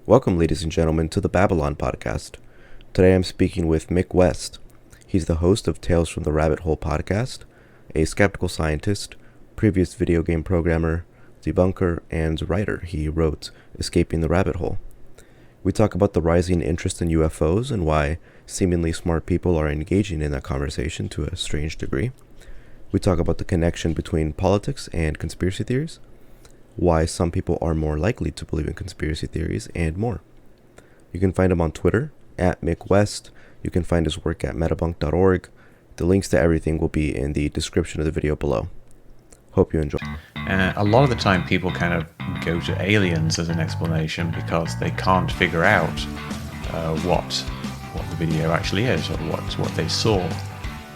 Welcome, ladies and gentlemen, to the Babylon podcast. Today I'm speaking with Mick West. He's the host of Tales from the Rabbit Hole podcast, a skeptical scientist, previous video game programmer, debunker, and writer. He wrote Escaping the Rabbit Hole. We talk about the rising interest in UFOs and why seemingly smart people are engaging in that conversation to a strange degree. We talk about the connection between politics and conspiracy theories, why some people are more likely to believe in conspiracy theories, and more. You can find him on Twitter, at Mick West. You can find his work at metabunk.org. The links to everything will be in the description of the video below. Hope you enjoy. A lot of the time people kind of go to aliens as an explanation because they can't figure out what the video actually is or what they saw.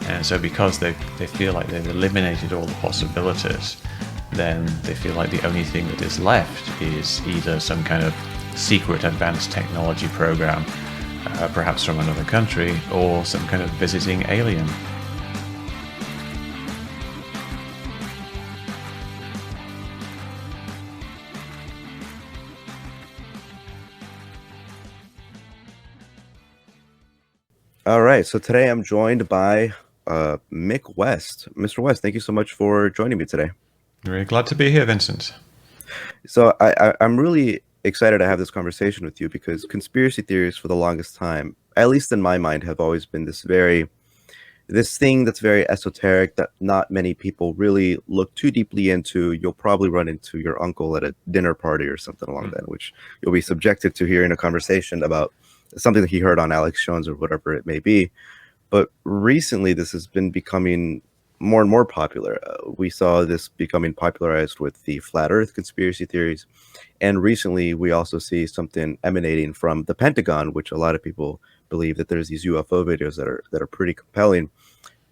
And so because they feel like they've eliminated all the possibilities, then they feel like the only thing that is left is either some kind of secret advanced technology program, perhaps from another country, or some kind of visiting alien. All right, so today I'm joined by Mick West. Mr. West, thank you so much for joining me today. Very glad to be here, Vincent. So I'm really excited to have this conversation with you because conspiracy theories for the longest time, at least in my mind, have always been this thing that's very esoteric that not many people really look too deeply into. You'll probably run into your uncle at a dinner party or something along that, which you'll be subjected to hearing a conversation about something that he heard on Alex Jones or whatever it may be. But recently, this has been becoming more and more popular. We saw this becoming popularized with the flat Earth conspiracy theories. And recently, we also see something emanating from the Pentagon, which a lot of people believe that there's these UFO videos that are pretty compelling.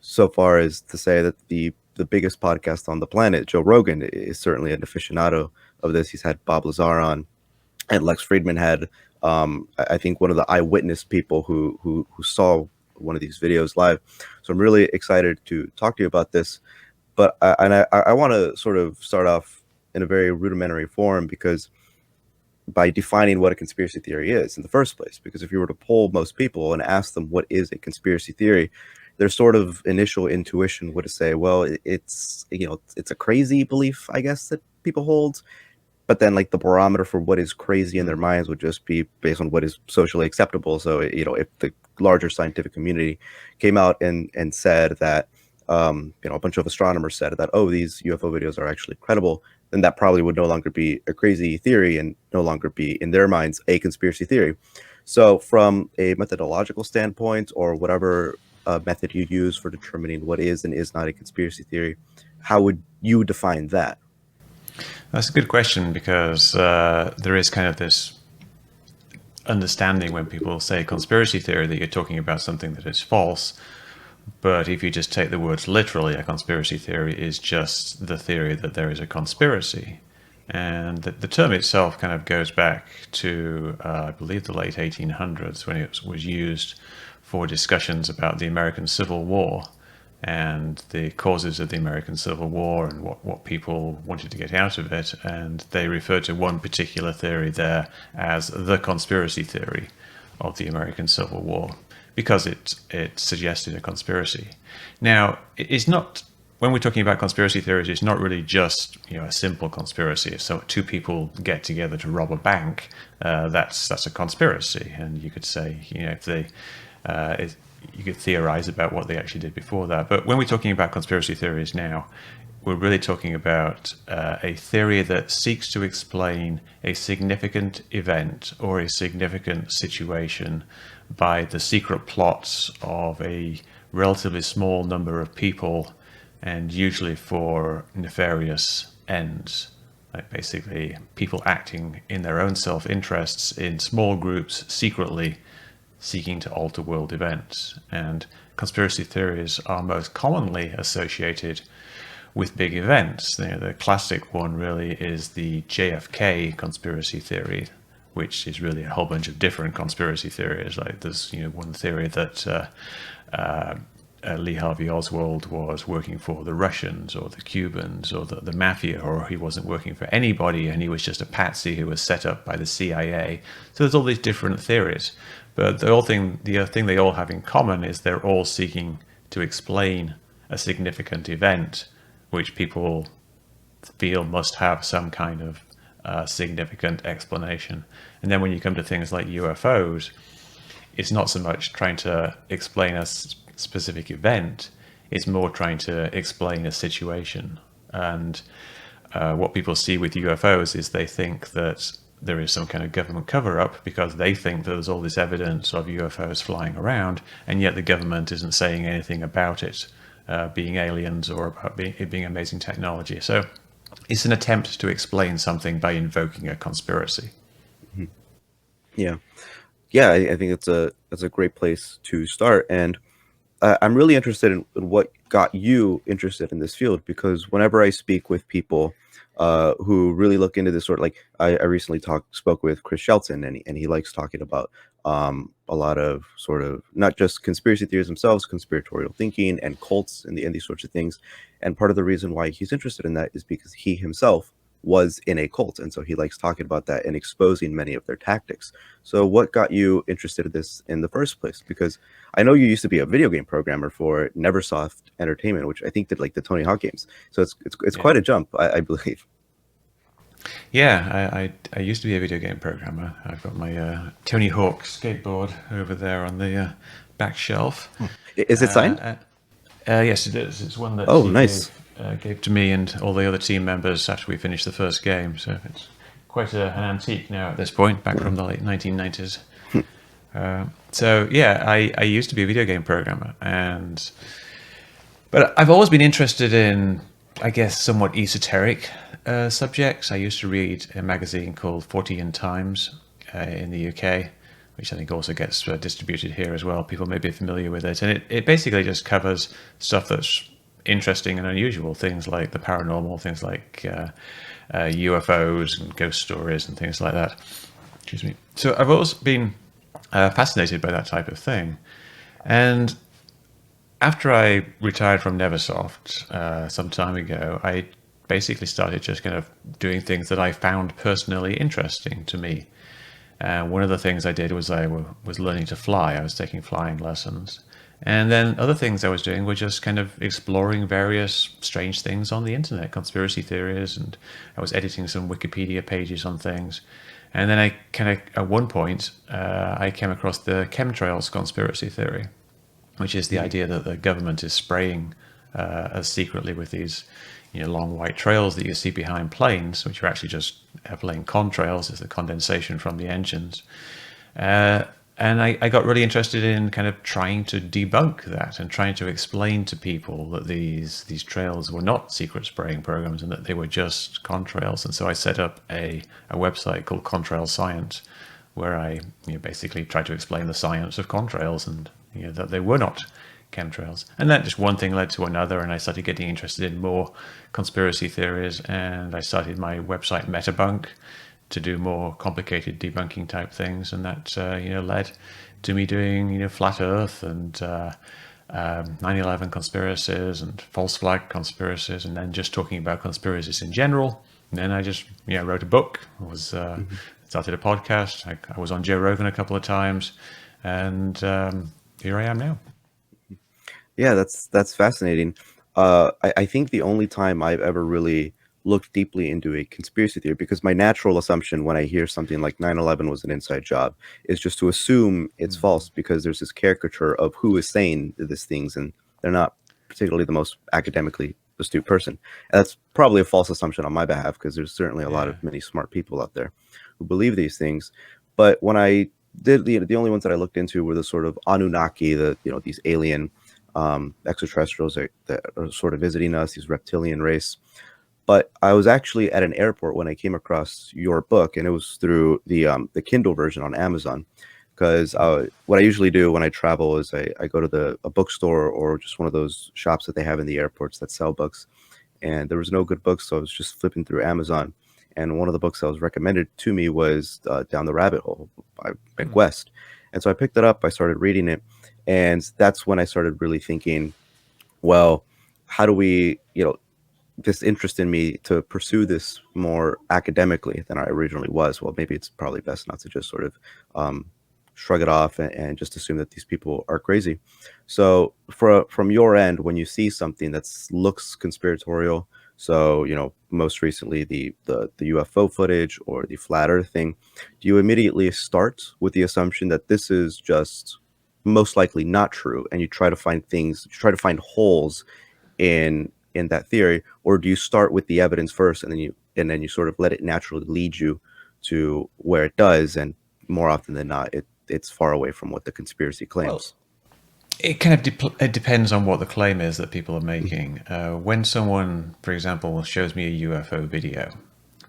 So far as to say that the biggest podcast on the planet, Joe Rogan, is certainly an aficionado of this. He's had Bob Lazar on, and Lex Friedman had, I think, one of the eyewitness people who saw one of these videos live. So I'm really excited to talk to you about this. But I want to sort of start off in a very rudimentary form, because by defining what a conspiracy theory is in the first place, because if you were to poll most people and ask them what is a conspiracy theory, their sort of initial intuition would say, well, it's a crazy belief, I guess, that people hold. But then, like, the barometer for what is crazy in their minds would just be based on what is socially acceptable. So, if the larger scientific community came out and said that, a bunch of astronomers said that, oh, these UFO videos are actually credible, then that probably would no longer be a crazy theory and no longer be, in their minds, a conspiracy theory. So from a methodological standpoint, or whatever method you use for determining what is and is not a conspiracy theory, how would you define that? That's a good question, because there is kind of this understanding when people say conspiracy theory that you're talking about something that is false. But if you just take the words literally, a conspiracy theory is just the theory that there is a conspiracy. And the term itself kind of goes back to, I believe, the late 1800s, when it was used for discussions about the American Civil War and the causes of the American Civil War and what people wanted to get out of it. And they referred to one particular theory there as the conspiracy theory of the American Civil War, because it suggested a conspiracy. Now, it's not, when we're talking about conspiracy theories, it's not really just a simple conspiracy. If so two people get together to rob a bank, that's a conspiracy. And you could say, if they you could theorize about what they actually did before that. But when we're talking about conspiracy theories now, we're really talking about a theory that seeks to explain a significant event or a significant situation by the secret plots of a relatively small number of people, and usually for nefarious ends. Like, basically, people acting in their own self-interests in small groups secretly, seeking to alter world events. And conspiracy theories are most commonly associated with big events. The classic one really is the Jfk Conspiracy Theory, which is really a whole bunch of different conspiracy theories. Like, there's one theory that Lee Harvey Oswald was working for the Russians or the Cubans or the mafia, or he wasn't working for anybody and he was just a patsy who was set up by the CIA. So there's all these different theories. But the thing they all have in common is they're all seeking to explain a significant event, which people feel must have some kind of significant explanation. And then when you come to things like UFOs, it's not so much trying to explain a specific event, it's more trying to explain a situation. And what people see with UFOs is they think that there is some kind of government cover-up because they think that there's all this evidence of UFOs flying around, and yet the government isn't saying anything about it being aliens or about it being amazing technology. So it's an attempt to explain something by invoking a conspiracy. Yeah. Yeah, I think that's a great place to start. And I'm really interested in what got you interested in this field, because whenever I speak with people who really look into this sort of, like I recently spoke with Chris Shelton, and he likes talking about a lot of sort of not just conspiracy theories themselves, conspiratorial thinking and cults and these sorts of things. And part of the reason why he's interested in that is because he himself was in a cult, and so he likes talking about that and exposing many of their tactics. So what got you interested in this in the first place? Because I know you used to be a video game programmer for Neversoft Entertainment, which I think did like the Tony Hawk games. So it's Yeah. quite a jump, I believe. Yeah, I used to be a video game programmer. I've got my Tony Hawk skateboard over there on the back shelf. Is it signed? Yes, it is. It's one that Oh, he nice. gave to me and all the other team members after we finished the first game. So it's quite an antique now at this point, back from the late 1990s. So yeah, I used to be a video game programmer, but I've always been interested in, I guess, somewhat esoteric subjects. I used to read a magazine called 40 Times in the UK, which I think also gets distributed here as well. People may be familiar with it. And it basically just covers stuff that's interesting and unusual, things like the paranormal, things like UFOs and ghost stories and things like that. Excuse me. So I've always been fascinated by that type of thing. And after I retired from Neversoft some time ago, I basically started just kind of doing things that I found personally interesting to me. One of the things I did was I was learning to fly. I was taking flying lessons. And then other things I was doing were just kind of exploring various strange things on the internet, conspiracy theories, and I was editing some Wikipedia pages on things. And then I kind of, at one point, I came across the Chemtrails conspiracy theory, which is the idea that the government is spraying us secretly with these long white trails that you see behind planes, which are actually just airplane contrails, is the condensation from the engines. And I got really interested in kind of trying to debunk that and trying to explain to people that these trails were not secret spraying programs and that they were just contrails. And so I set up a website called Contrail Science, where I basically tried to explain the science of contrails and that they were not chemtrails. And that just one thing led to another, and I started getting interested in more conspiracy theories, and I started my website Metabunk to do more complicated debunking type things, and that led to me doing flat Earth and 9/11 conspiracies and false flag conspiracies, and then just talking about conspiracies in general. And then I just wrote a book. Started a podcast. I was on Joe Rogan a couple of times, and here I am now. Yeah, that's fascinating. I think the only time I've ever really looked deeply into a conspiracy theory, because my natural assumption when I hear something like 9/11 was an inside job is just to assume it's false, because there's this caricature of who is saying these things, and they're not particularly the most academically astute person. And that's probably a false assumption on my behalf, because there's certainly a lot of many smart people out there who believe these things. But when I did, the only ones that I looked into were the sort of Anunnaki, these alien extraterrestrials that are sort of visiting us, these reptilian race. But I was actually at an airport when I came across your book, and it was through the Kindle version on Amazon. Because what I usually do when I travel is I go to a bookstore or just one of those shops that they have in the airports that sell books. And there was no good books, so I was just flipping through Amazon. And one of the books that was recommended to me was Down the Rabbit Hole by Mick West. And so I picked it up, I started reading it, And that's when I started really thinking, well, how do we, this interest in me to pursue this more academically than I originally was. Well, maybe it's probably best not to just sort of um, shrug it off and just assume that these people are crazy. So, from your end, when you see something that looks conspiratorial, so most recently the UFO footage or the flat Earth thing, do you immediately start with the assumption that this is just most likely not true, and you try to find holes in that theory, or do you start with the evidence first and then you sort of let it naturally lead you to where it does, and more often than not it's far away from what the conspiracy Well, claims? it kind of it depends on what the claim is that people are making. When someone, for example, shows me a UFO video,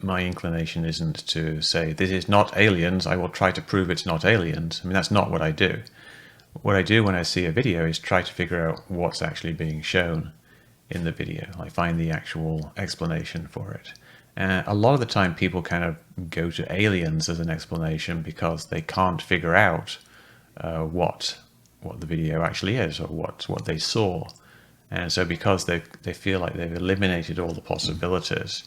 my inclination isn't to say, this is not aliens, I will try to prove it's not aliens. I mean, that's not what I do. What I do when I see a video is try to figure out what's actually being shown in the video. I find the actual explanation for it. A lot of the time people kind of go to aliens as an explanation because they can't figure out what the video actually is, or what they saw. And so because they feel like they've eliminated all the possibilities,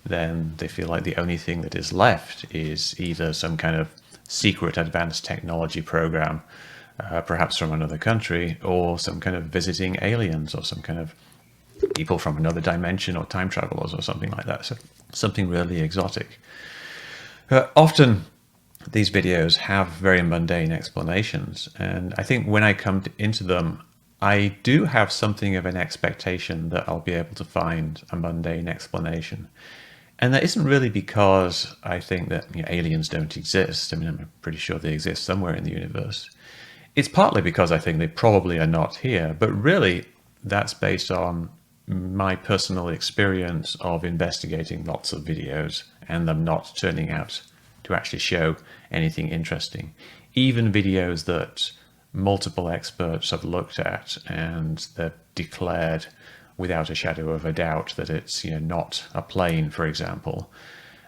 then they feel like the only thing that is left is either some kind of secret advanced technology program, perhaps from another country, or some kind of visiting aliens, or some kind of people from another dimension, or time travelers, or something like that. So something really exotic. Often these videos have very mundane explanations, and I think when I come into them, I do have something of an expectation that I'll be able to find a mundane explanation. And that isn't really because I think that aliens don't exist. I mean, I'm pretty sure they exist somewhere in the universe. It's partly because I think they probably are not here, but really that's based on my personal experience of investigating lots of videos and them not turning out to actually show anything interesting. Even videos that multiple experts have looked at and they've declared without a shadow of a doubt that it's not a plane, for example,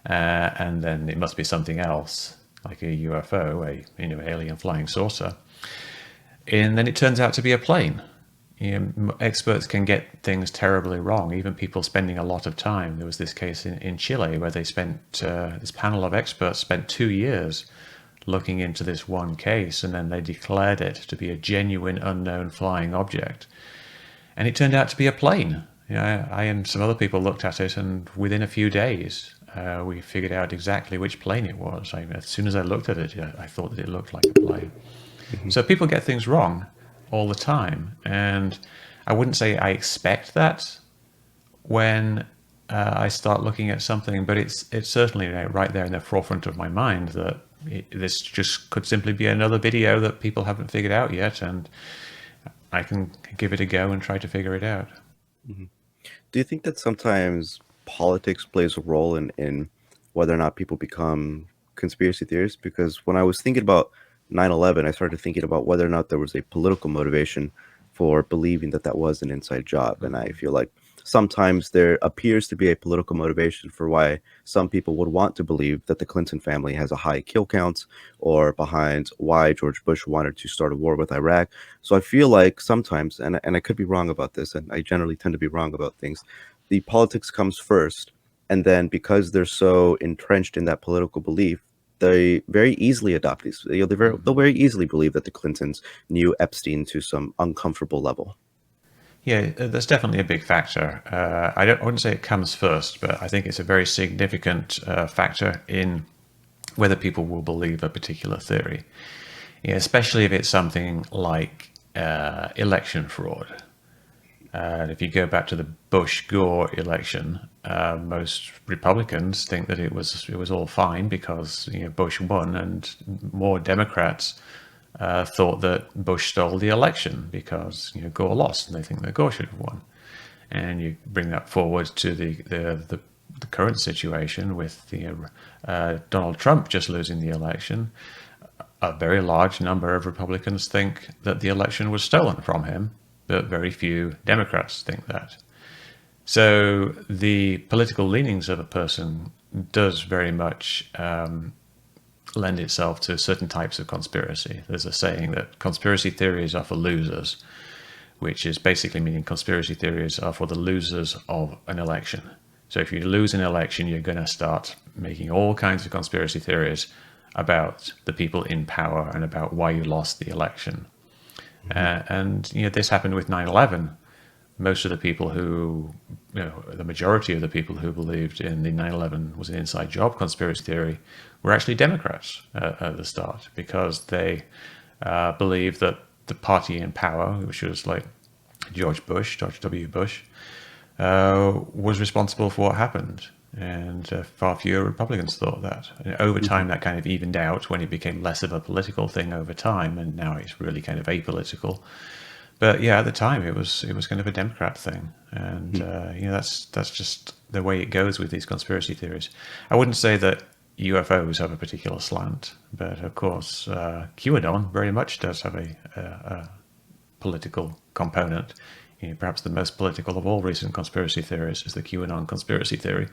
and then it must be something else like a UFO, alien flying saucer, and then it turns out to be a plane. Experts can get things terribly wrong, even people spending a lot of time. There was this case in Chile where they spent, this panel of experts spent 2 years looking into this one case, and then they declared it to be a genuine unknown flying object. And it turned out to be a plane. I and some other people looked at it, and within a few days, we figured out exactly which plane it was. As soon as I looked at it, I thought that it looked like a plane. Mm-hmm. So people get things wrong all the time, and I wouldn't say I expect that when I start looking at something, but it's certainly right there in the forefront of my mind that this just could simply be another video that people haven't figured out yet, and I can give it a go and try to figure it out. Mm-hmm. Do you think that sometimes politics plays a role in whether or not people become conspiracy theorists? Because when I was thinking about 9/11, I started thinking about whether or not there was a political motivation for believing that that was an inside job. And I feel like sometimes there appears to be a political motivation for why some people would want to believe that the Clinton family has a high kill count, or behind why George Bush wanted to start a war with Iraq. So I feel like sometimes, and I could be wrong about this, and I generally tend to be wrong about things, the politics comes first. And then because they're so entrenched in that political belief, they very easily adopt these. They'll very easily believe that the Clintons knew Epstein to some uncomfortable level. Yeah, that's definitely a big factor. I wouldn't say it comes first, but I think it's a very significant factor in whether people will believe a particular theory. Especially if it's something like election fraud. If you go back to the Bush-Gore election, most Republicans think that it was all fine because Bush won, and more Democrats thought that Bush stole the election because Gore lost, and they think that Gore should have won. And you bring that forward to the current situation with Donald Trump just losing the election. A very large number of Republicans think that the election was stolen from him, but very few Democrats think that. So the political leanings of a person does very much lend itself to certain types of conspiracy. There's a saying that conspiracy theories are for losers, which is basically meaning conspiracy theories are for the losers of an election. So if you lose an election, you're going to start making all kinds of conspiracy theories about the people in power and about why you lost the election. And this happened with 9/11. Most of the people who, the majority of the people who believed in the 9/11 was an inside job conspiracy theory were actually Democrats at the start, because they believed that the party in power, which was like George W. Bush, was responsible for what happened. And far fewer Republicans thought that. And over time, that kind of evened out when it became less of a political thing over time, and now it's really kind of apolitical. But yeah, at the time, it was kind of a Democrat thing, and that's just the way it goes with these conspiracy theories. I wouldn't say that UFOs have a particular slant, but of course, QAnon very much does have a political component. Perhaps the most political of all recent conspiracy theories is the QAnon conspiracy theory,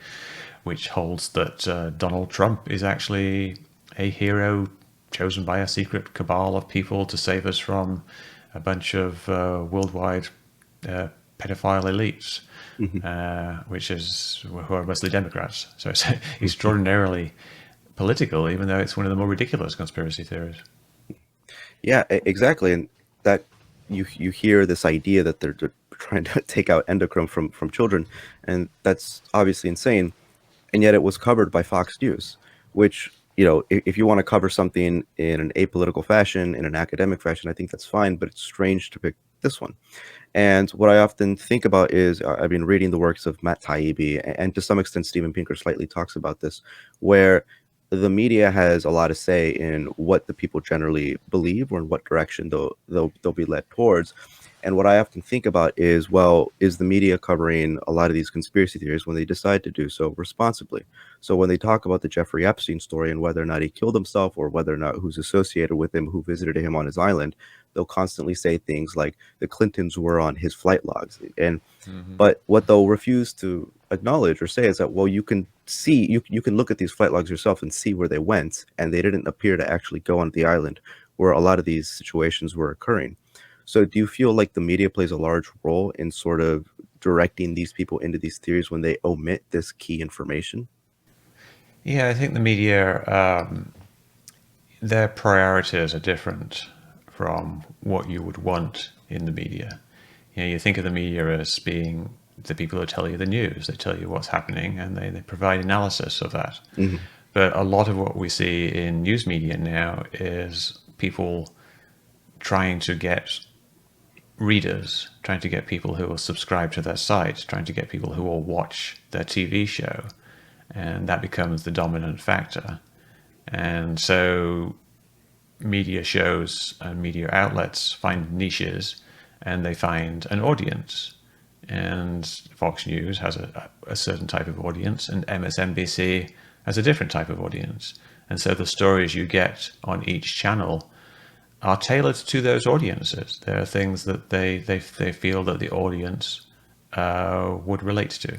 which holds that Donald Trump is actually a hero chosen by a secret cabal of people to save us from a bunch of worldwide pedophile elites, who are mostly Democrats. So it's extraordinarily political, even though it's one of the more ridiculous conspiracy theories. Yeah, exactly. And that you hear this idea that they're trying to take out endocrine from children, and that's obviously insane. And yet it was covered by Fox News, which, if you want to cover something in an apolitical fashion, in an academic fashion, I think that's fine, but it's strange to pick this one. And what I often think about is I've been reading the works of Matt Taibbi, and to some extent Steven Pinker slightly talks about this, where the media has a lot to say in what the people generally believe or in what direction they'll be led towards. And what I often think about is, well, is the media covering a lot of these conspiracy theories when they decide to do so responsibly? So when they talk about the Jeffrey Epstein story and whether or not he killed himself or whether or not who's associated with him, who visited him on his island, they'll constantly say things like the Clintons were on his flight logs. And but what they'll refuse to acknowledge or say is that, well, you can see, you can look at these flight logs yourself and see where they went, and they didn't appear to actually go on the island where a lot of these situations were occurring. So do you feel like the media plays a large role in sort of directing these people into these theories when they omit this key information? Yeah, I think the media, their priorities are different from what you would want in the media. You think of the media as being the people who tell you the news. They tell you what's happening, and they provide analysis of that. But a lot of what we see in news media now is people trying to get readers, trying to get people who will subscribe to their site, trying to get people who will watch their TV show. And that becomes the dominant factor. And so media shows and media outlets find niches, and they find an audience. And Fox News has a certain type of audience, and MSNBC has a different type of audience. And so the stories you get on each channel are tailored to those audiences. There are things that they feel that the audience would relate to.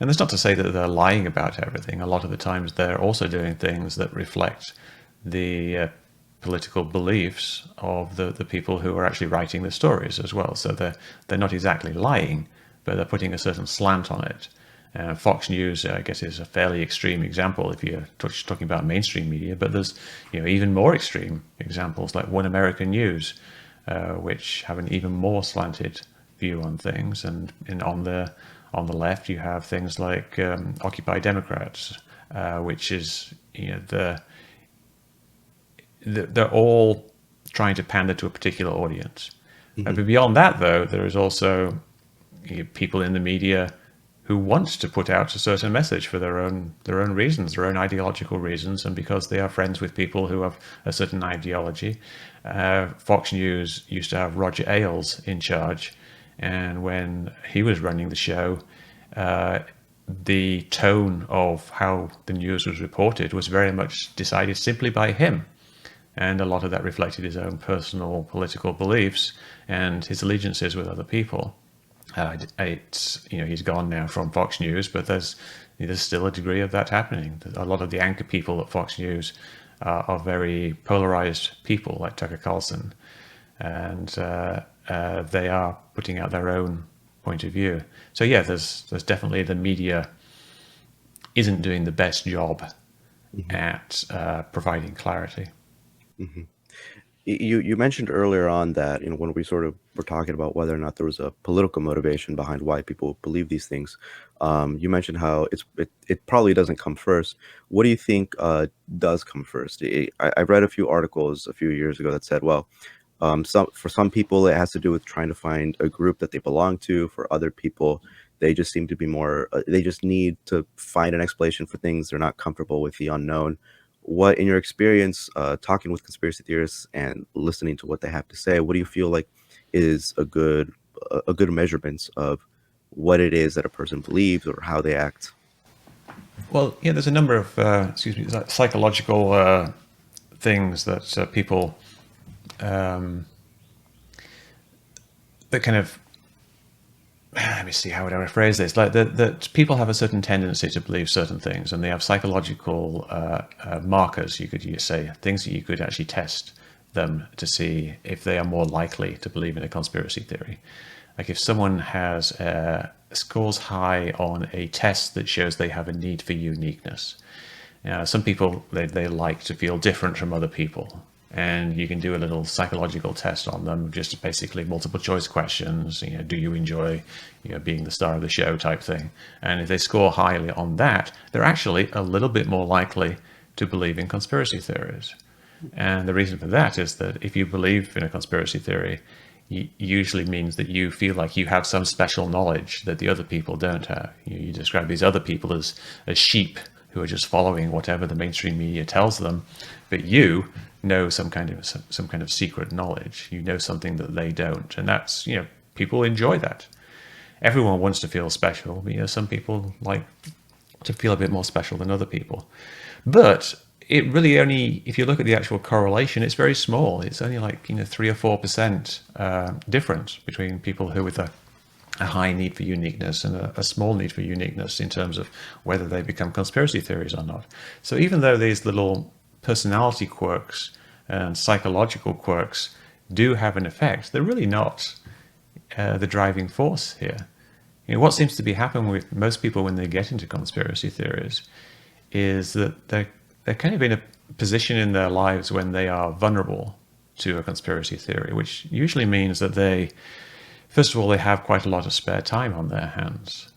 And that's not to say that they're lying about everything. A lot of the times they're also doing things that reflect the political beliefs of the people who are actually writing the stories as well. So they're not exactly lying, but they're putting a certain slant on it. Fox News, I guess, is a fairly extreme example if you're talking about mainstream media, but there's even more extreme examples like One American News, which have an even more slanted view on things. And on the left, you have things like Occupy Democrats, which is they're all trying to pander to a particular audience. But beyond that, though, there is also people in the media who want to put out a certain message for their own reasons, their own ideological reasons, and because they are friends with people who have a certain ideology. Fox News used to have Roger Ailes in charge, and when he was running the show, the tone of how the news was reported was very much decided simply by him. And a lot of that reflected his own personal political beliefs and his allegiances with other people. He's gone now from Fox News, but there's still a degree of that happening. A lot of the anchor people at Fox News are very polarized people like Tucker Carlson, and they are putting out their own point of view. So yeah, there's definitely the media isn't doing the best job Hmm. at providing clarity. Hmm. You mentioned earlier on that, when we sort of were talking about whether or not there was a political motivation behind why people believe these things, you mentioned how it probably doesn't come first. What do you think does come first? I read a few articles a few years ago that said, well, for some people, it has to do with trying to find a group that they belong to. For other people, they just seem to be more, they just need to find an explanation for things. They're not comfortable with the unknown. What, in your experience, talking with conspiracy theorists and listening to what they have to say, what do you feel like is a good measurement of what it is that a person believes or how they act? Well, yeah, there's a number of psychological things that people that kind of, let me see, how would I phrase this? Like that people have a certain tendency to believe certain things, and they have psychological markers. You could say things that you could actually test them to see if they are more likely to believe in a conspiracy theory. Like if someone has scores high on a test that shows they have a need for uniqueness. Some people, they like to feel different from other people. And you can do a little psychological test on them, just basically multiple choice questions. Do you enjoy, being the star of the show type thing? And if they score highly on that, they're actually a little bit more likely to believe in conspiracy theories. And the reason for that is that if you believe in a conspiracy theory, usually means that you feel like you have some special knowledge that the other people don't have. You describe these other people as sheep who are just following whatever the mainstream media tells them, but you know some kind of secret knowledge. You know something that they don't, and that's people enjoy that. Everyone wants to feel special, but some people like to feel a bit more special than other people. But it really only, if you look at the actual correlation, it's very small. It's only like 3 or 4% difference between people who with a high need for uniqueness and a small need for uniqueness in terms of whether they become conspiracy theories or not. So even though these little personality quirks and psychological quirks do have an effect, they're really not the driving force here. What seems to be happening with most people when they get into conspiracy theories is that they're kind of in a position in their lives when they are vulnerable to a conspiracy theory, which usually means that first of all, they have quite a lot of spare time on their hands.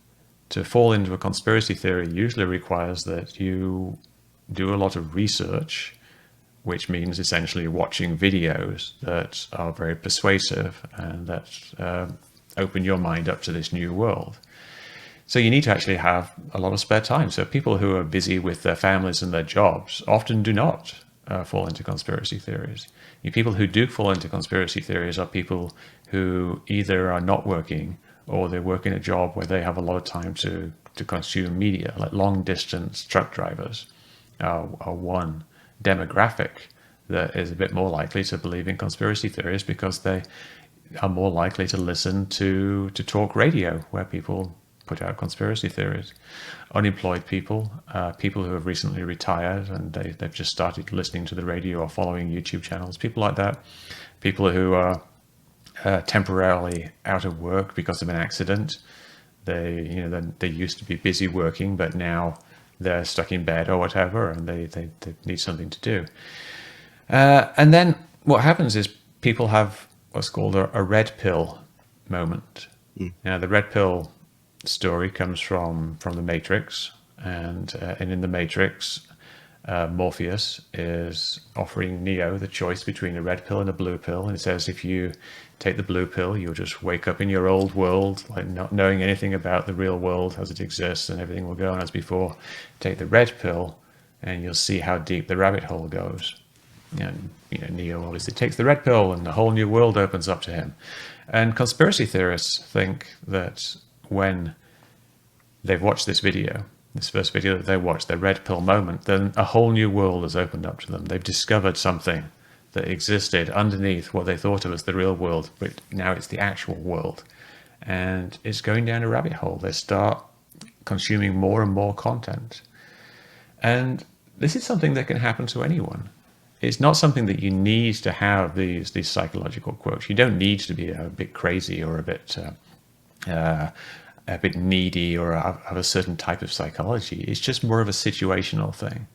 To fall into a conspiracy theory usually requires that you do a lot of research, which means essentially watching videos that are very persuasive and that open your mind up to this new world. So you need to actually have a lot of spare time. So people who are busy with their families and their jobs often do not fall into conspiracy theories. People who do fall into conspiracy theories are people who either are not working or they work in a job where they have a lot of time to consume media, like long distance truck drivers are one demographic that is a bit more likely to believe in conspiracy theories because they are more likely to listen to talk radio where people put out conspiracy theories. Unemployed people, people who have recently retired and they've just started listening to the radio or following YouTube channels, people like that. People who are temporarily out of work because of an accident. They used to be busy working, but now they're stuck in bed or whatever, and they need something to do. And then what happens is people have what's called a red pill moment. Now, the red pill story comes from the Matrix, and in the Matrix, Morpheus is offering Neo the choice between a red pill and a blue pill, and it says if you take the blue pill, you'll just wake up in your old world, like not knowing anything about the real world as it exists, and everything will go on as before. Take the red pill, and you'll see how deep the rabbit hole goes. And Neo obviously takes the red pill, and a whole new world opens up to him. And conspiracy theorists think that when they've watched this first video that they watched, their red pill moment, then a whole new world has opened up to them. They've discovered something that existed underneath what they thought of as the real world, but now it's the actual world. And it's going down a rabbit hole. They start consuming more and more content. And this is something that can happen to anyone. It's not something that you need to have these psychological quirks. You don't need to be a bit crazy or uh, a bit needy or have a certain type of psychology. It's just more of a situational thing.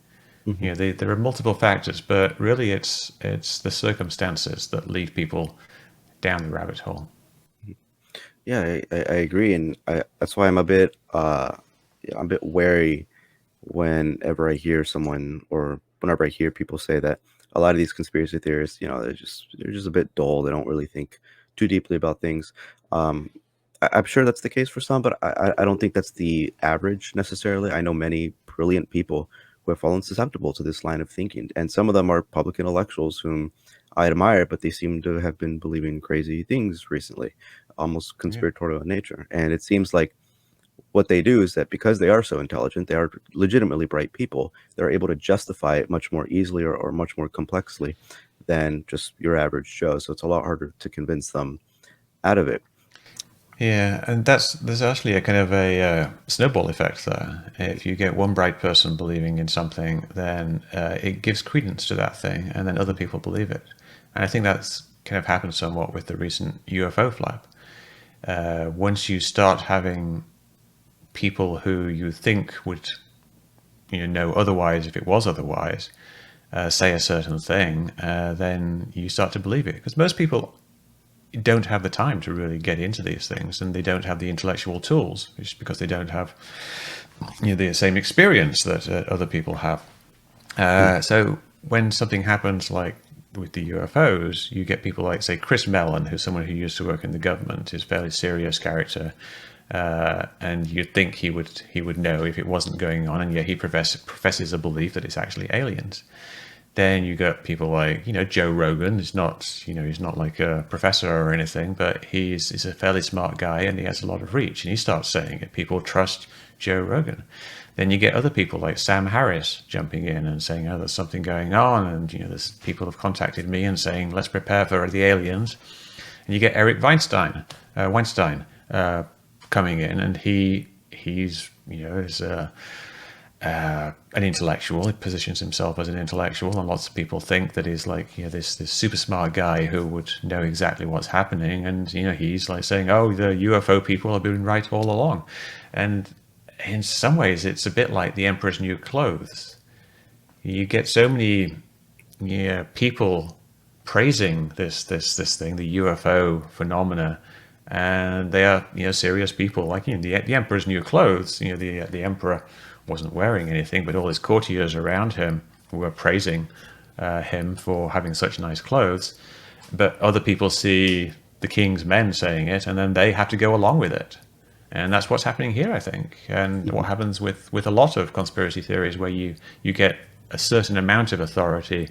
Hmm. There are multiple factors, but really it's the circumstances that lead people down the rabbit hole. Yeah, I agree, and that's why I'm a bit wary whenever I hear someone, or whenever I hear people say that a lot of these conspiracy theorists, they're just a bit dull. They don't really think too deeply about things. Um, I'm sure that's the case for some, but I don't think that's the average necessarily. I know many brilliant people who have fallen susceptible to this line of thinking, and some of them are public intellectuals whom I admire, but they seem to have been believing crazy things recently, almost Yeah. conspiratorial in nature. And it seems like what they do is that because they are so intelligent, they are legitimately bright people, they're able to justify it much more easily, or much more complexly than just your average Joe. So it's a lot harder to convince them out of it. Yeah, and there's actually a kind of a snowball effect there. If you get one bright person believing in something, then it gives credence to that thing, and then other people believe it. And I think that's kind of happened somewhat with the recent UFO flap. Once you start having people who you think would know otherwise if it was otherwise say a certain thing, then you start to believe it because most people don't have the time to really get into these things, and they don't have the intellectual tools, just because they don't have the same experience that other people have. Mhm. So when something happens like with the UFOs, you get people like, say, Chris Mellon, who's someone who used to work in the government, is a fairly serious character, and you'd think he would know if it wasn't going on, and yet he professes a belief that it's actually aliens. Then you got people like Joe Rogan. He's not like a professor or anything, but he's a fairly smart guy and he has a lot of reach. And he starts saying it. People trust Joe Rogan. Then you get other people like Sam Harris jumping in and saying, "Oh, there's something going on," and there's people have contacted me and saying, "Let's prepare for the aliens." And you get Eric Weinstein coming in, and he's is an intellectual. He positions himself as an intellectual, and lots of people think that he's like this super smart guy who would know exactly what's happening. And he's like saying, "Oh, the UFO people have been right all along," and in some ways, it's a bit like the Emperor's New Clothes. You get so many people praising this thing, the UFO phenomena, and they are serious people. Like the Emperor's New Clothes. The Emperor wasn't wearing anything, but all his courtiers around him were praising him for having such nice clothes. But other people see the king's men saying it, and then they have to go along with it. And that's what's happening here, I think. And what Mhm. happens with a lot of conspiracy theories, where you get a certain amount of authority,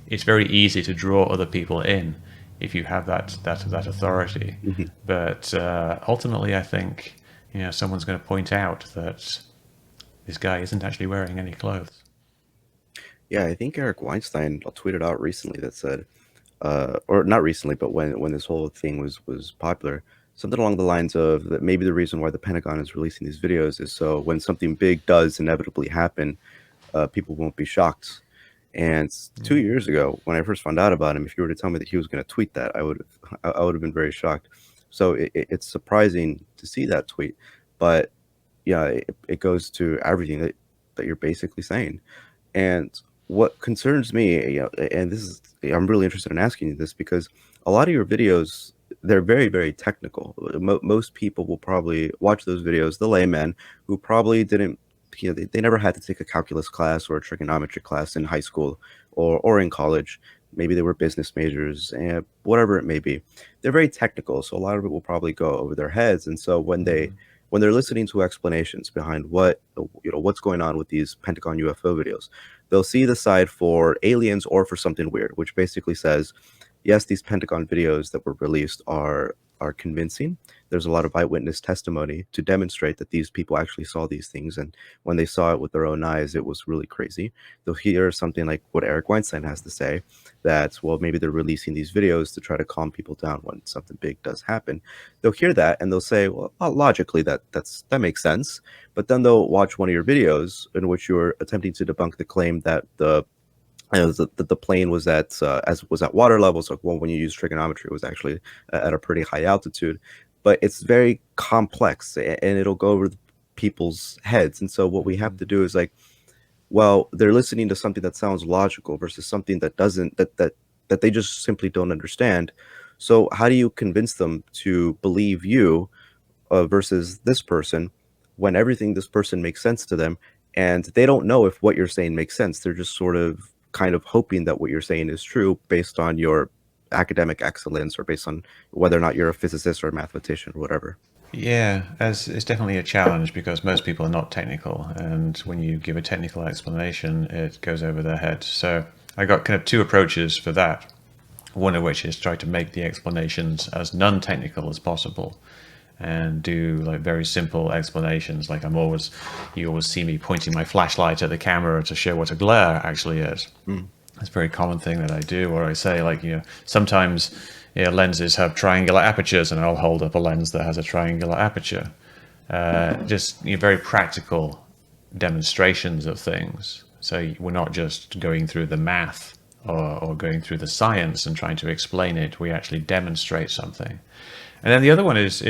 it's very easy to draw other people in if you have that authority. Mhm. But ultimately, I think someone's going to point out that this guy isn't actually wearing any clothes. Yeah, I think Eric Weinstein tweeted out recently that said, or not recently, but when this whole thing was popular, something along the lines of that maybe the reason why the Pentagon is releasing these videos is so when something big does inevitably happen, people won't be shocked. And 2 years ago, when I first found out about him, if you were to tell me that he was going to tweet that, I would have been very shocked. So it's surprising to see that tweet, but yeah, it goes to everything that you're basically saying. And what concerns me, and this is, I'm really interested in asking you this because a lot of your videos, they're very, very technical. Most people will probably watch those videos, the layman who probably didn't, they never had to take a calculus class or a trigonometry class in high school or in college. Maybe they were business majors and whatever it may be. They're very technical, so a lot of it will probably go over their heads. And so when they're listening to explanations behind what's going on with these Pentagon UFO videos, they'll see the side for aliens or for something weird, which basically says, yes, these Pentagon videos that were released are are convincing. There's a lot of eyewitness testimony to demonstrate that these people actually saw these things, and when they saw it with their own eyes, it was really crazy. They'll hear something like what Eric Weinstein has to say, that, well, maybe they're releasing these videos to try to calm people down when something big does happen. They'll hear that and they'll say, well, logically that makes sense. But then they'll watch one of your videos in which you're attempting to debunk the claim that the plane was at water levels. Like, well, when you use trigonometry, it was actually at a pretty high altitude. But it's very complex, and it'll go over people's heads. And so what we have to do is, like, well, they're listening to something that sounds logical versus something that doesn't, that they just simply don't understand. So how do you convince them to believe you versus this person, when everything this person makes sense to them, and they don't know if what you're saying makes sense? They're just sort of kind of hoping that what you're saying is true based on your academic excellence or based on whether or not you're a physicist or a mathematician or whatever. Yeah, as it's definitely a challenge because most people are not technical, and when you give a technical explanation, it goes over their head. So I got kind of two approaches for that. One of which is try to make the explanations as non-technical as possible, and do like very simple explanations. Like you always see me pointing my flashlight at the camera to show what a glare actually is. It's a very common thing that I do, or I say, like, sometimes lenses have triangular apertures, and I'll hold up a lens that has a triangular aperture. Just very practical demonstrations of things. So we're not just going through the math or going through the science and trying to explain it. We actually demonstrate something. And then the other one is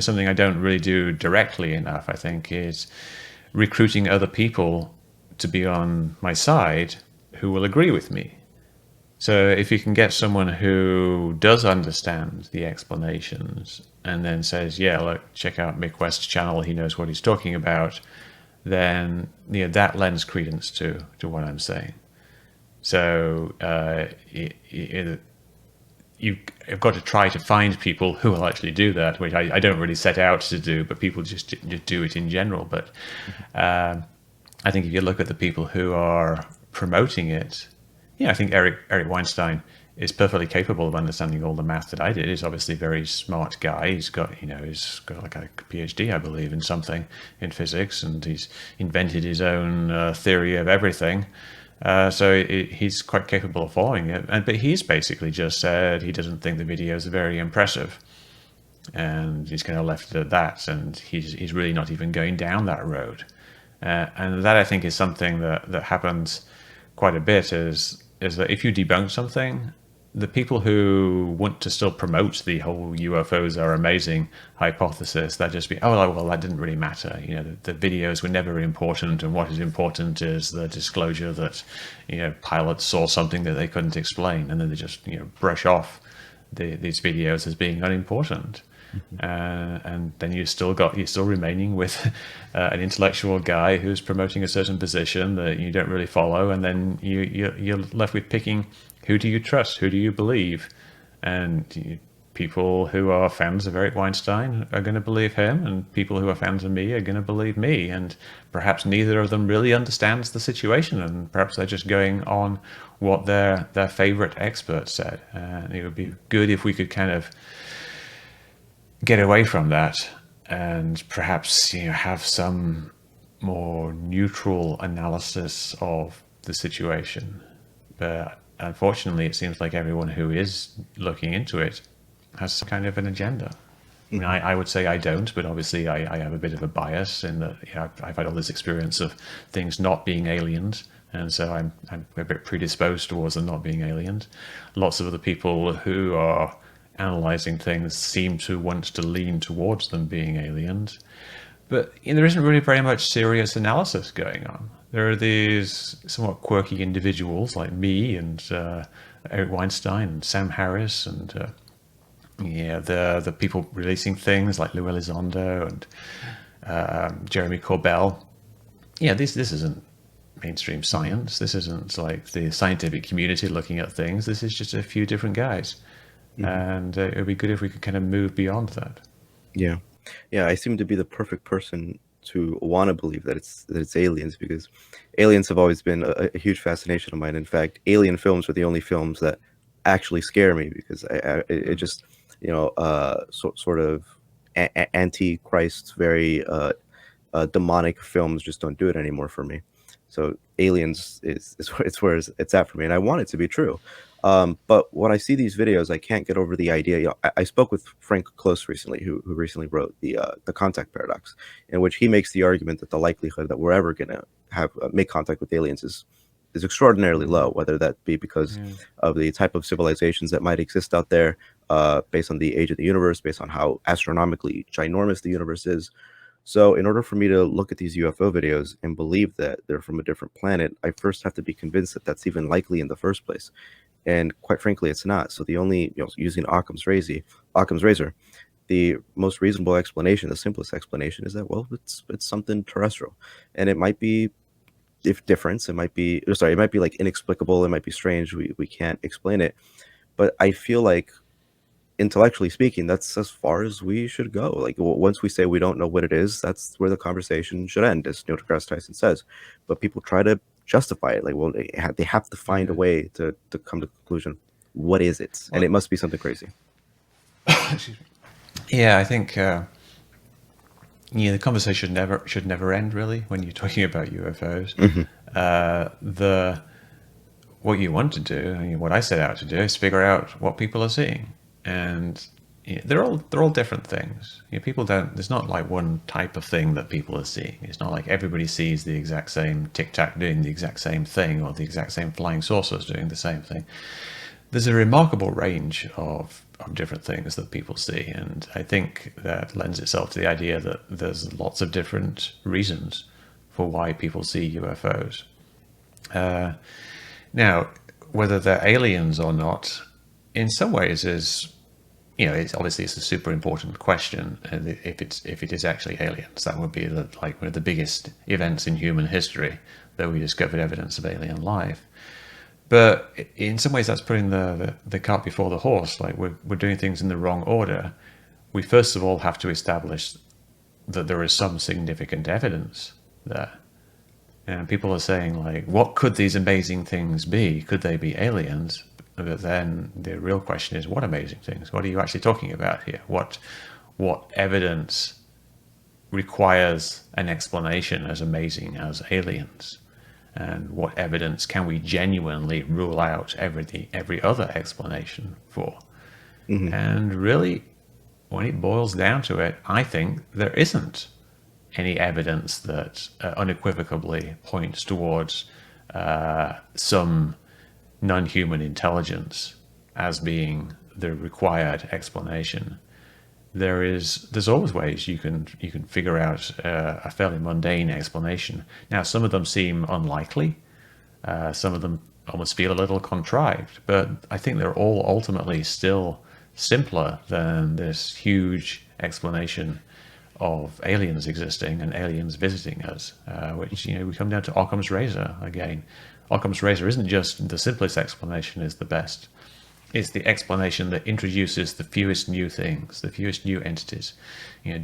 something I don't really do directly enough, I think, is recruiting other people to be on my side who will agree with me. So if you can get someone who does understand the explanations and then says, yeah, look, check out Mick West's channel, he knows what he's talking about, then that lends credence to what I'm saying. So you've got to try to find people who will actually do that, which I don't really set out to do, but people just do it in general. But I think if you look at the people who are promoting it, I think Eric Weinstein is perfectly capable of understanding all the math that I did. He's obviously a very smart guy. He's got like a PhD, I believe, in something in physics, and he's invented his own theory of everything. So he's quite capable of following it. But he's basically just said he doesn't think the videos are very impressive. And he's kind of left it at that. And he's really not even going down that road. And that, I think, is something that happens quite a bit, is that if you debunk something, the people who want to still promote the whole UFOs are amazing hypothesis, that just be, oh, well, that didn't really matter. The videos were never important, and what is important is the disclosure that, pilots saw something that they couldn't explain, and then they just, brush off these videos as being unimportant. And then you're still remaining with an intellectual guy who's promoting a certain position that you don't really follow, and then you're left with picking, who do you trust, who do you believe? And people who are fans of Eric Weinstein are going to believe him, and people who are fans of me are going to believe me, and perhaps neither of them really understands the situation, and perhaps they're just going on what their favorite expert said. And it would be good if we could kind of get away from that and perhaps have some more neutral analysis of the situation. But unfortunately, it seems like everyone who is looking into it has some kind of an agenda. I mean, I would say I don't, but obviously I have a bit of a bias in that I've had all this experience of things not being aliens, and so I'm a bit predisposed towards them not being aliens. Lots of other people who are analyzing things seem to want to lean towards them being aliens, but there isn't really very much serious analysis going on. There are these somewhat quirky individuals like me and Eric Weinstein and Sam Harris and the people releasing things like Lou Elizondo and Jeremy Corbell. This isn't mainstream science. This isn't like the scientific community looking at things. This is just a few different guys. And it would be good if we could kind of move beyond that. Yeah, I seem to be the perfect person to want to believe that it's aliens, because aliens have always been a huge fascination of mine. In fact, alien films are the only films that actually scare me, because sort of anti-Christ, very demonic films just don't do it anymore for me. So Aliens is it's where it's at for me, and I want it to be true. But when I see these videos, I can't get over the idea. I spoke with Frank Close recently, who recently wrote the contact paradox, in which he makes the argument that the likelihood that we're ever going to have make contact with aliens is extraordinarily low, whether that be because of the type of civilizations that might exist out there, based on the age of the universe, based on how astronomically ginormous the universe is. So in order for me to look at these UFO videos and believe that they're from a different planet, I first have to be convinced that that's even likely in the first place. And quite frankly, it's not. So the only, using Occam's razor, the most reasonable explanation, the simplest explanation is that, well, it's something terrestrial. And it might be, if difference, it might be, sorry, it might be like inexplicable, it might be strange, we can't explain it. But I feel like, intellectually speaking, that's as far as we should go. Like, once we say we don't know what it is, that's where the conversation should end, as Neil deGrasse Tyson says. But people try to justify it, like, well, they have to find a way to come to the conclusion, what is it? And it must be something crazy. Yeah, I think the conversation should never end, really, when you're talking about UFOs. What you want to do, what I set out to do, is figure out what people are seeing, and they're all different things. People don't. There's not like one type of thing that people are seeing. It's not like everybody sees the exact same Tic Tac doing the exact same thing, or the exact same flying saucers doing the same thing. There's a remarkable range of different things that people see, and I think that lends itself to the idea that there's lots of different reasons for why people see UFOs. Now, whether they're aliens or not, in some ways is, it's obviously it's a super important question. And if it is actually aliens, that would be one of the biggest events in human history, that we discovered evidence of alien life. But in some ways, that's putting the cart before the horse. Like, we're doing things in the wrong order. We first of all have to establish that there is some significant evidence there. And people are saying, like, what could these amazing things be? Could they be aliens? But then the real question is, what amazing things? What are you actually talking about here? What evidence requires an explanation as amazing as aliens? And what evidence can we genuinely rule out every other explanation for? And really, when it boils down to it, I think there isn't any evidence that unequivocally points towards some non-human intelligence as being the required explanation. There's always ways you can figure out a fairly mundane explanation. Now, some of them seem unlikely, some of them almost feel a little contrived, but I think they're all ultimately still simpler than this huge explanation of aliens existing and aliens visiting us, which, we come down to Occam's razor again. Occam's razor isn't just the simplest explanation is the best. It's the explanation that introduces the fewest new things, the fewest new entities.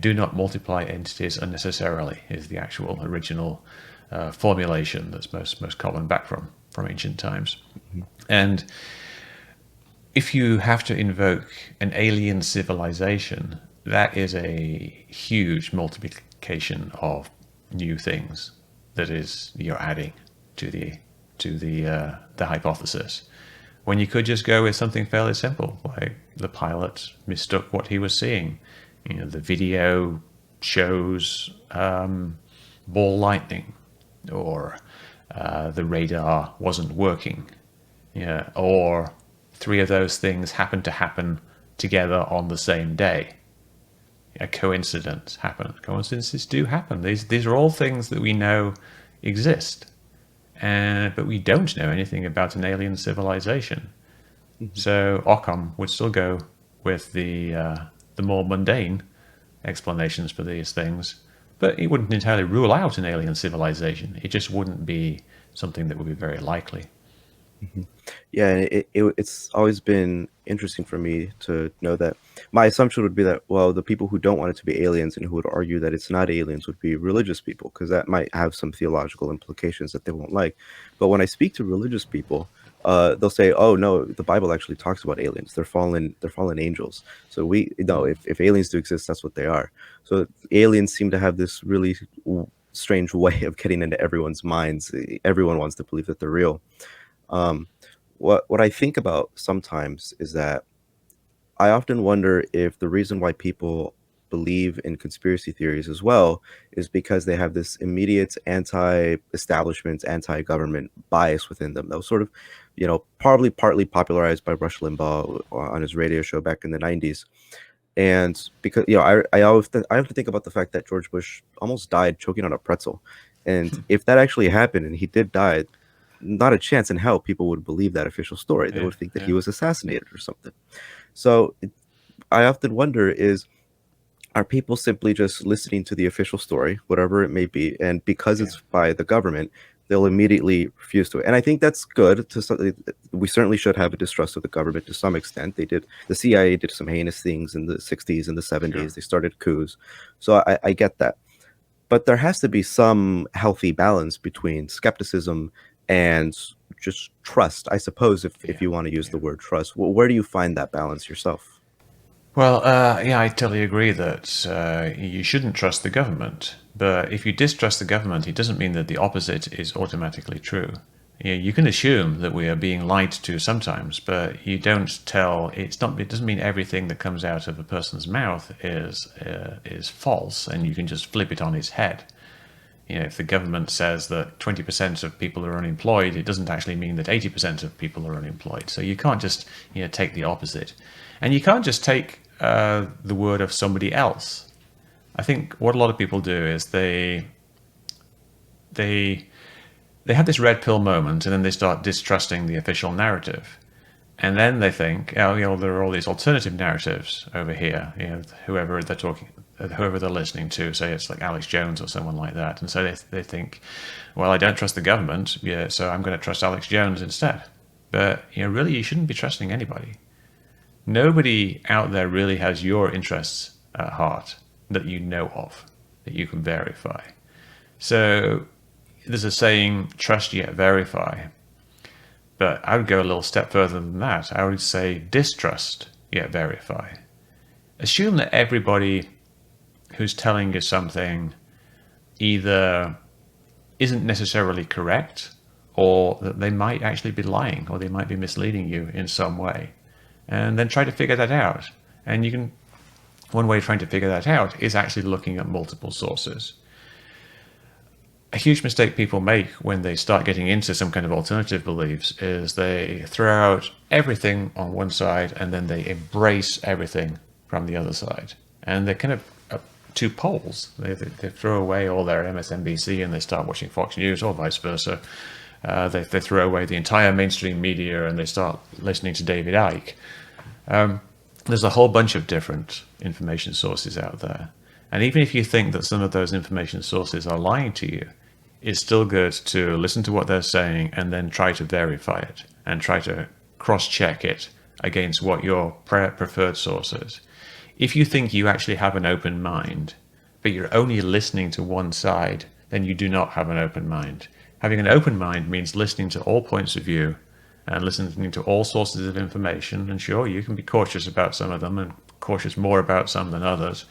Do not multiply entities unnecessarily is the actual original formulation that's most common back from ancient times. And if you have to invoke an alien civilization, that is a huge multiplication of new things that is you're adding to the hypothesis, when you could just go with something fairly simple, like the pilot mistook what he was seeing. The video shows ball lightning, or the radar wasn't working, or three of those things happened to happen together on the same day. A coincidence happened. Coincidences do happen. These are all things that we know exist. But we don't know anything about an alien civilization. So Occam would still go with the more mundane explanations for these things, but he wouldn't entirely rule out an alien civilization. It just wouldn't be something that would be very likely. Yeah, it's always been interesting for me to know that my assumption would be that, well, the people who don't want it to be aliens and who would argue that it's not aliens would be religious people, because that might have some theological implications that they won't like. But when I speak to religious people, they'll say, "Oh no, the Bible actually talks about aliens. They're fallen angels. So we no, if aliens do exist, that's what they are." So aliens seem to have this really strange way of getting into everyone's minds. Everyone wants to believe that they're real. Um, what I think about sometimes is that I often wonder if the reason why people believe in conspiracy theories as well is because they have this immediate anti-establishment, anti-government bias within them. That was sort of, probably partly popularized by Rush Limbaugh on his radio show back in the 90s. And because, I have to think about the fact that George Bush almost died choking on a pretzel. And if that actually happened and he did die, not a chance in hell people would believe that official story. They Yeah, would think that yeah, he was assassinated or something. So I often wonder are people simply just listening to the official story, whatever it may be, and because yeah, it's by the government, they'll immediately refuse to it. And I think that's good. We certainly should have a distrust of the government to some extent. The CIA did some heinous things in the 60s and the sure. 70s. They started coups. So I get that. But there has to be some healthy balance between skepticism and just trust, I suppose, if Yeah, you want to use yeah. the word trust. Where do you find that balance yourself? Well, yeah, I totally agree that you shouldn't trust the government. But if you distrust the government, it doesn't mean that the opposite is automatically true. You can assume that we are being lied to sometimes, but you don't tell. It's not. It doesn't mean everything that comes out of a person's mouth is false, and you can just flip it on its head. If the government says that 20% of people are unemployed, it doesn't actually mean that 80% of people are unemployed. So you can't just take the opposite, and you can't just take the word of somebody else. I think what a lot of people do is they they have this red pill moment, and then they start distrusting the official narrative, and then they think, oh, there are all these alternative narratives over here. Whoever they're listening to, say it's like Alex Jones or someone like that, and so they think, well, I don't trust the government, yeah, so I'm going to trust Alex Jones instead. But really, you shouldn't be trusting anybody. Nobody out there really has your interests at heart that you know of, that you can verify. So there's a saying, trust yet verify. But I would go a little step further than that. I would say distrust yet verify. Assume that everybody who's telling you something either isn't necessarily correct, or that they might actually be lying, or they might be misleading you in some way. And then try to figure that out. And one way of trying to figure that out is actually looking at multiple sources. A huge mistake people make when they start getting into some kind of alternative beliefs is they throw out everything on one side and then they embrace everything from the other side. And they're kind of two poles. They throw away all their MSNBC and they start watching Fox News, or vice versa. They throw away the entire mainstream media and they start listening to David Icke. There's a whole bunch of different information sources out there. And even if you think that some of those information sources are lying to you, it's still good to listen to what they're saying and then try to verify it and try to cross-check it against what your preferred source is. If you think you actually have an open mind, but you're only listening to one side, then you do not have an open mind. Having an open mind means listening to all points of view and listening to all sources of information. And sure, you can be cautious about some of them and cautious more about some than others,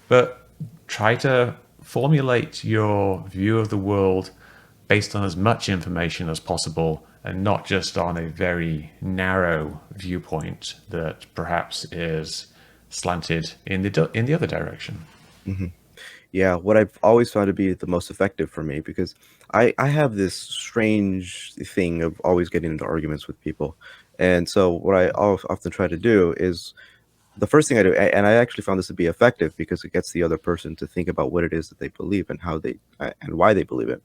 but try to formulate your view of the world based on as much information as possible and not just on a very narrow viewpoint that perhaps is slanted in the other direction. Mm-hmm. Yeah, what I've always found to be the most effective for me, because I have this strange thing of always getting into arguments with people. And so what I often try to do is the first thing I do, and I actually found this to be effective because it gets the other person to think about what it is that they believe and how they and why they believe it,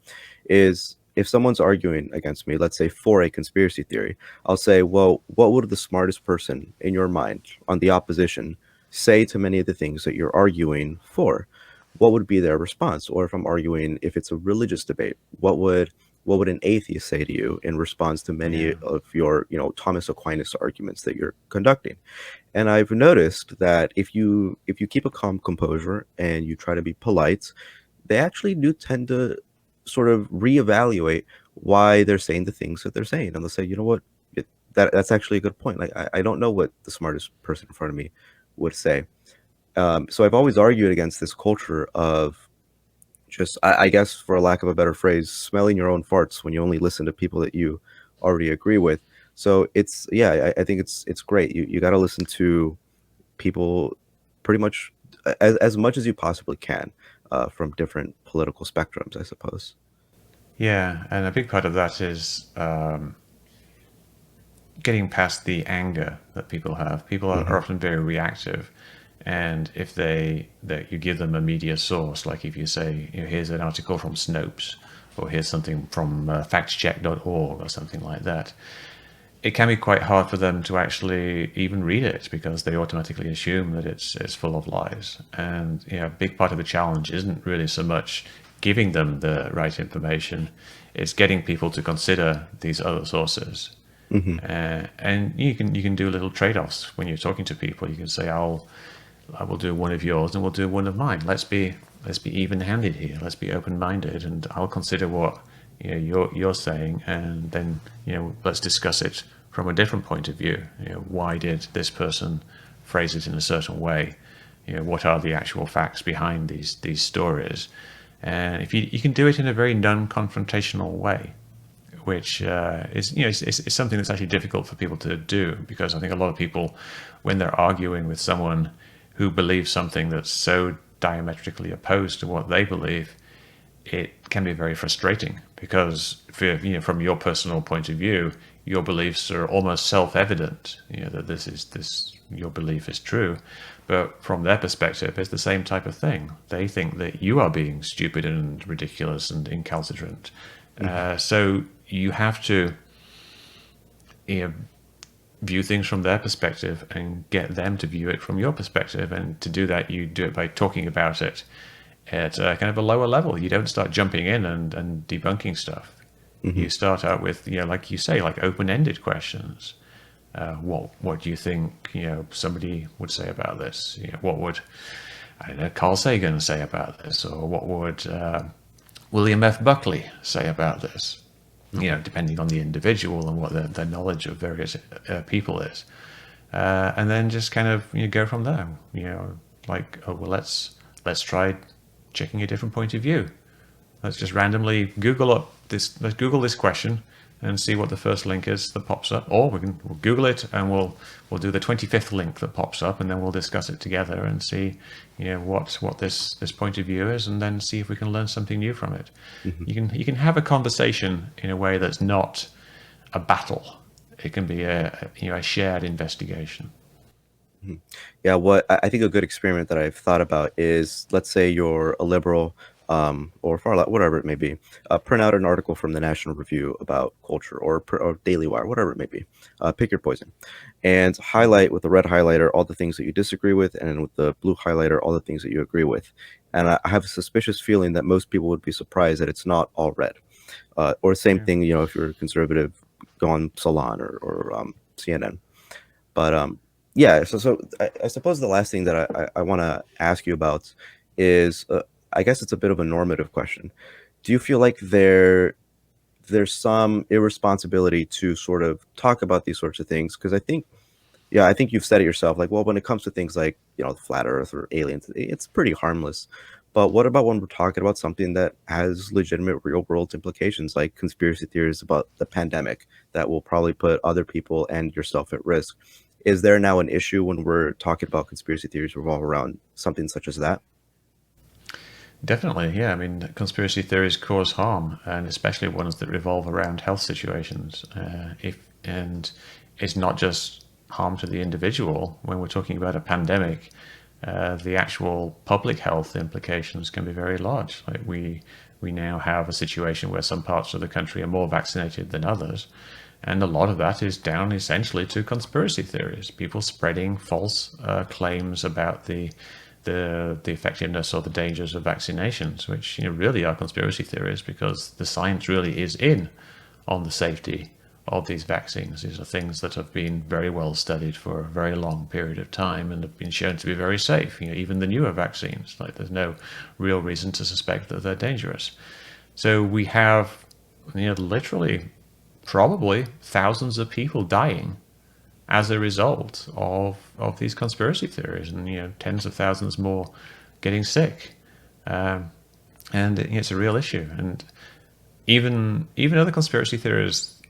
is if someone's arguing against me, let's say for a conspiracy theory, I'll say, well, what would the smartest person in your mind on the opposition say to many of the things that you're arguing for? What would be their response? Or if I'm arguing, if it's a religious debate, what would an atheist say to you in response to many Yeah. of your, Thomas Aquinas arguments that you're conducting? And I've noticed that if you keep a calm composure and you try to be polite, they actually do tend to sort of reevaluate why they're saying the things that they're saying. And they'll say, you know what, that's actually a good point. Like I don't know what the smartest person in front of me would say. So I've always argued against this culture of just, I guess, for a lack of a better phrase, smelling your own farts when you only listen to people that you already agree with. So it's, yeah, I think it's great. You got to listen to people pretty much as much as you possibly can from different political spectrums, I suppose. Yeah, and a big part of that is getting past the anger that people have. People are often very reactive, and if that you give them a media source, like if you say, here's an article from Snopes, or here's something from factcheck.org or something like that, it can be quite hard for them to actually even read it because they automatically assume that it's full of lies. And a big part of the challenge isn't really so much giving them the right information; it's getting people to consider these other sources. Hmm. And you can do little trade-offs when you're talking to people. You can say, I will do one of yours and we'll do one of mine. Let's be even-handed here. Let's be open-minded, and I'll consider what you're saying, and then let's discuss it from a different point of view. Why did this person phrase it in a certain way? What are the actual facts behind these stories? And if you can do it in a very non-confrontational way, which is something that's actually difficult for people to do, because I think a lot of people, when they're arguing with someone who believes something that's so diametrically opposed to what they believe, it can be very frustrating because from your personal point of view, your beliefs are almost self-evident, that your belief is true. But from their perspective, it's the same type of thing. They think that you are being stupid and ridiculous and incalcitrant. So you have to view things from their perspective and get them to view it from your perspective. And to do that, you do it by talking about it at kind of a lower level. You don't start jumping in and debunking stuff. Hmm. You start out with, like you say, like open-ended questions. What do you think, somebody would say about this? What would, I don't know, Carl Sagan say about this? Or what would William F. Buckley say about this? Depending on the individual and what their knowledge of various people is. And then just kind of go from there. Like, oh, well, let's try checking a different point of view. Let's just randomly let's Google this question and see what the first link is that pops up. Or we'll Google it and we'll do the 25th link that pops up, and then we'll discuss it together and see what this point of view is, and then see if we can learn something new from it. Hmm. You can have a conversation in a way that's not a battle. It can be a shared investigation. Yeah, what I think a good experiment that I've thought about is, let's say you're a liberal, or far left, whatever it may be. Print out an article from the National Review about culture, or Daily Wire, whatever it may be. Pick your poison, and highlight with the red highlighter all the things that you disagree with, and with the blue highlighter all the things that you agree with. And I have a suspicious feeling that most people would be surprised that it's not all red. Or same Yeah. thing, if you're a conservative, go on Salon or CNN. But yeah, so I suppose the last thing that I want to ask you about is, I guess it's a bit of a normative question. Do you feel like there's some irresponsibility to sort of talk about these sorts of things? Because I think you've said it yourself. Like, well, when it comes to things like the flat Earth or aliens, it's pretty harmless. But what about when we're talking about something that has legitimate real world implications, like conspiracy theories about the pandemic that will probably put other people and yourself at risk? Is there now an issue when we're talking about conspiracy theories revolve around something such as that? Definitely, yeah. I mean, conspiracy theories cause harm, and especially ones that revolve around health situations. And it's not just harm to the individual. When we're talking about a pandemic, the actual public health implications can be very large. Like we now have a situation where some parts of the country are more vaccinated than others, and a lot of that is down essentially to conspiracy theories, people spreading false claims about the effectiveness or the dangers of vaccinations, which really are conspiracy theories, because the science really is in on the safety of these vaccines. These are things that have been very well studied for a very long period of time and have been shown to be very safe. Even the newer vaccines, like, there's no real reason to suspect that they're dangerous. So we have literally probably thousands of people dying as a result of these conspiracy theories, and tens of thousands more getting sick, and it's a real issue. And even other conspiracy theories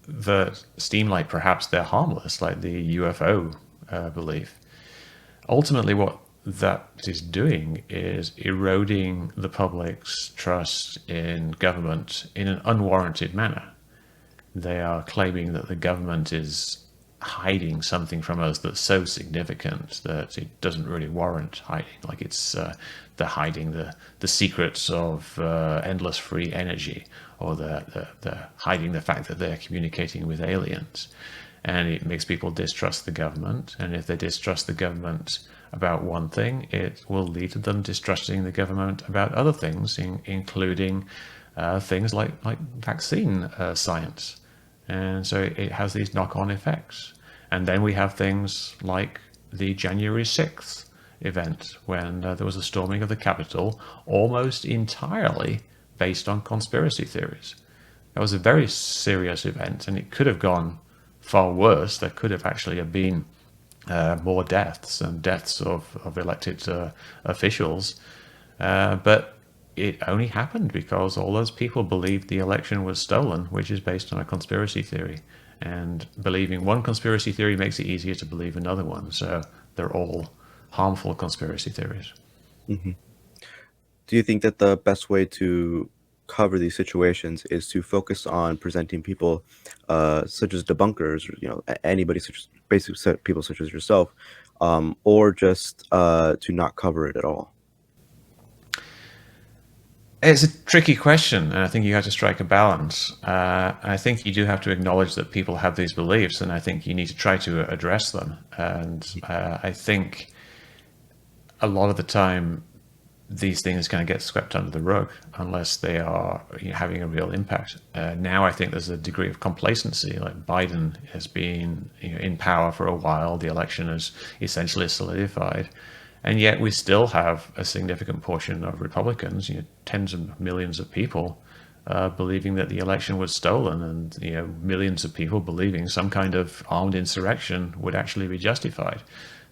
that seem like perhaps they're harmless, like the UFO belief, ultimately what that is doing is eroding the public's trust in government in an unwarranted manner. They are claiming that the government is hiding something from us that's so significant that it doesn't really warrant hiding. Like they're hiding the secrets of endless free energy, or they're hiding the fact that they're communicating with aliens. And it makes people distrust the government. And if they distrust the government about one thing, it will lead to them distrusting the government about other things, including things like vaccine science. And so it has these knock-on effects. And then we have things like the January 6th event, when there was a storming of the Capitol almost entirely based on conspiracy theories. That was a very serious event, and it could have gone far worse. There could have actually been more deaths, and deaths of elected officials. But it only happened because all those people believed the election was stolen, which is based on a conspiracy theory. And believing one conspiracy theory makes it easier to believe another one. So they're all harmful conspiracy theories. Mm-hmm. Do you think that the best way to cover these situations is to focus on presenting people such as debunkers, or anybody such as basically people such as yourself, or just to not cover it at all? It's a tricky question, and I think you have to strike a balance. I think you do have to acknowledge that people have these beliefs, and I think you need to try to address them. And I think a lot of the time, these things kind of get swept under the rug unless they are having a real impact. Now I think there's a degree of complacency. Like Biden has been in power for a while. The election is essentially solidified. And yet we still have a significant portion of Republicans, tens of millions of people, believing that the election was stolen, and millions of people believing some kind of armed insurrection would actually be justified.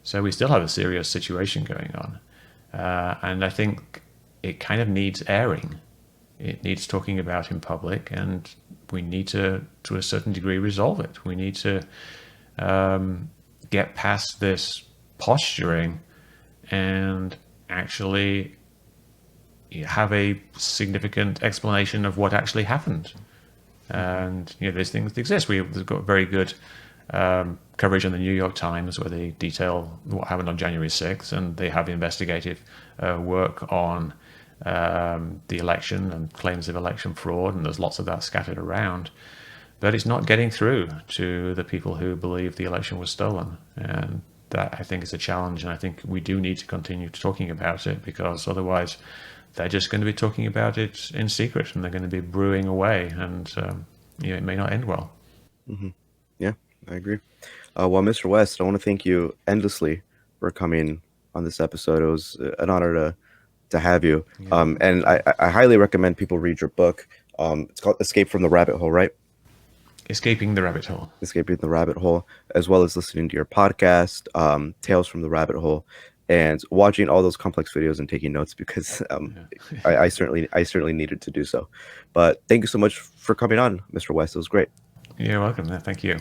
So we still have a serious situation going on. And I think it kind of needs airing. It needs talking about in public, and we need to a certain degree, resolve it. We need to get past this posturing and actually have a significant explanation of what actually happened. And these things exist. We've got very good coverage on the New York Times where they detail what happened on January 6th, and they have investigative work on the election and claims of election fraud, and there's lots of that scattered around. But it's not getting through to the people who believe the election was stolen. And that, I think, is a challenge, and I think we do need to continue talking about it, because otherwise they're just going to be talking about it in secret, and they're going to be brewing away, and it may not end well. Mm-hmm. Yeah, I agree. Well, Mr. West, I want to thank you endlessly for coming on this episode. It was an honor to have you. Yeah. And I highly recommend people read your book. It's called Escape from the Rabbit Hole, right? Escaping the Rabbit Hole. Escaping the Rabbit Hole, as well as listening to your podcast, Tales from the Rabbit Hole, and watching all those complex videos and taking notes, because I certainly needed to do so. But thank you so much for coming on, Mr. West. It was great. You're welcome. Thank you.